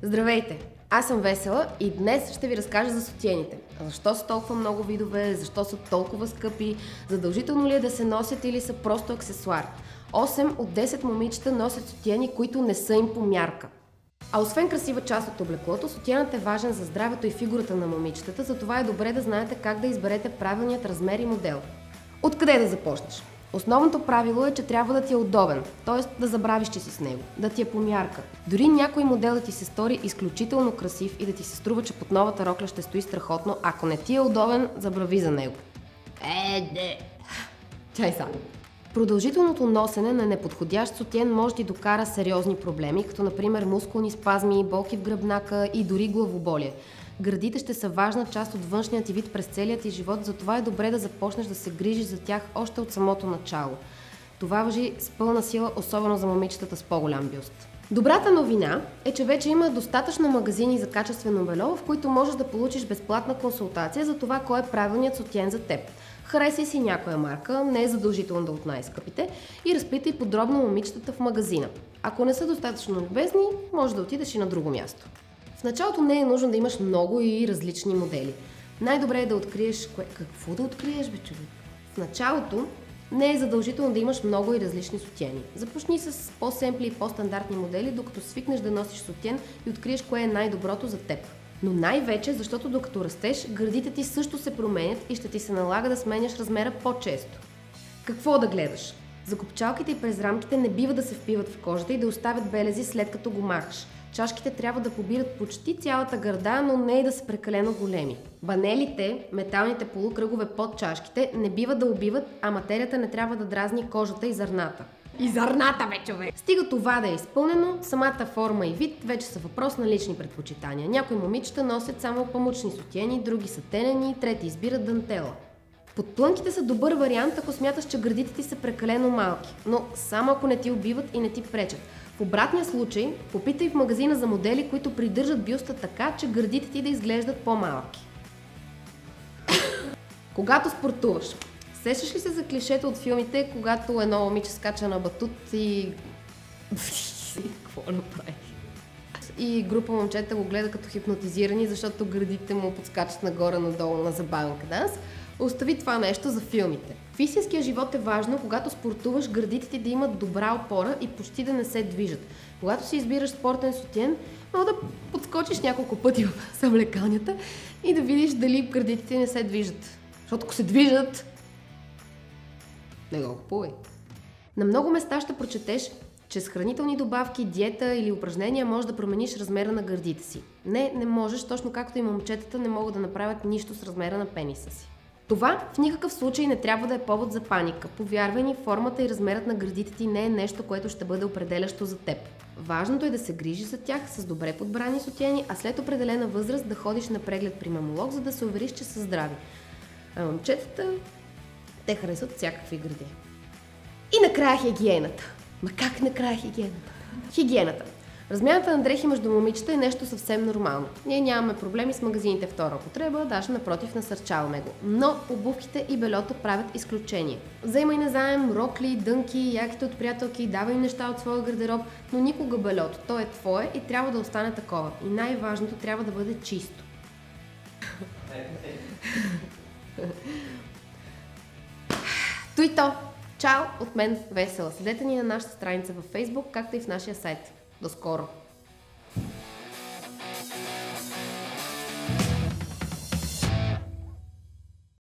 Здравейте! Аз съм Весела и днес ще ви разкажа за сутиените. Защо са толкова много видове, защо са толкова скъпи, задължително ли е да се носят или са просто аксесуар. 8 от 10 момичета носят сутиени, които не са им по мярка. А освен красива част от облеклото, сутиенът е важен за здравето и фигурата на момичетата, затова е добре да знаете как да изберете правилният размер и модел. Откъде да започнеш? Основното правило е, че трябва да ти е удобен, т.е. да забравиш, че си с него, да ти е по мярка. Дори някой модел да ти се стори изключително красив и да ти се струва, че под новата рокля ще стои страхотно, ако не ти е удобен, забрави за него. Чай са. Продължителното носене на неподходящ сутиен може да ти докара сериозни проблеми, като например мускулни спазми, болки в гръбнака и дори главоболие. Гърдите ще са важна част от външния ти вид през целия ти живот, затова е добре да започнеш да се грижиш за тях още от самото начало. Това важи с пълна сила, особено за момичетата с по-голям бюст. Добрата новина е, че вече има достатъчно магазини за качествено бельо, в които можеш да получиш безплатна консултация за това кой е правилният сутиен за теб. Харесай си някоя марка, не е задължително да от най-скъпите, и разпитай подробно момичетата в магазина. Ако не са достатъчно любезни, може да отидеш и на друго място. В началото не е нужно да имаш много и различни модели. Най-добре е да откриеш... Какво да откриеш, бе, човек? В началото не е задължително да имаш много и различни сутиени. Започни с по-семпли и по-стандартни модели, докато свикнеш да носиш сутиен и откриеш кое е най-доброто за теб. Но най-вече, защото докато растеш, гърдите ти също се променят и ще ти се налага да сменяш размера по-често. Какво да гледаш? Закопчалките и през рамките не бива да се впиват в кожата и да оставят белези след като го махаш. Чашките трябва да побират почти цялата гърда, но не и да са прекалено големи. Банелите, металните полукръгове под чашките, не бива да убиват, а материята не трябва да дразни кожата и зърната. И зърната, бе, човек! Стига това да е изпълнено, самата форма и вид вече са въпрос на лични предпочитания. Някои момичета носят само памучни сутиени, други са тенени, трети избират дантела. Подплънките са добър вариант, ако смяташ, че гърдите ти са прекалено малки, но само ако не ти убиват и не ти пречат. В обратния случай, попитай в магазина за модели, които придържат бюста така, че гърдите ти да изглеждат по-малки. Когато спортуваш, сещаш ли се за клишето от филмите, когато едно момиче скача на батут и... Какво направи? И група момчета го гледа като хипнотизирани, защото гърдите му подскачат нагоре-надолу на забавен каданс. Остави това нещо за филмите. В истинския живот е важно, когато спортуваш, гърдите ти да имат добра опора и почти да не се движат. Когато си избираш спортен сутиен, може да подскочиш няколко пъти в съблекалнята и да видиш дали гърдите ти не се движат. Защото ако се движат, не го купувай. На много места ще прочетеш, че с хранителни добавки, диета или упражнения можеш да промениш размера на гърдите си. Не можеш, точно както и момчетата не могат да направят нищо с размера на пениса си. Това в никакъв случай не трябва да е повод за паника. Повярвай ни, формата и размерът на гърдите ти не е нещо, което ще бъде определящо за теб. Важното е да се грижиш за тях с добре подбрани сутиени, а след определена възраст да ходиш на преглед при мамолог, за да се увериш, че са здрави. А момчетата, те харесват всякакви гърди. И накрая хигиената. Ма как накрая хигиената? Хигиената. Размяната на дрехи между момичета е нещо съвсем нормално. Ние нямаме проблеми с магазините втора употреба, даже напротив насърчаваме го. Но обувките и бельото правят изключение. Вземай назаем рокли, дънки, яките от приятелки, давай неща от своя гардероб, но никога бельото. То е твое и трябва да остане такова. И най-важното, трябва да бъде чисто. Той то! Чао от мен, Весела. Следете ни на нашата страница във Facebook, както и в нашия сайт. До скоро!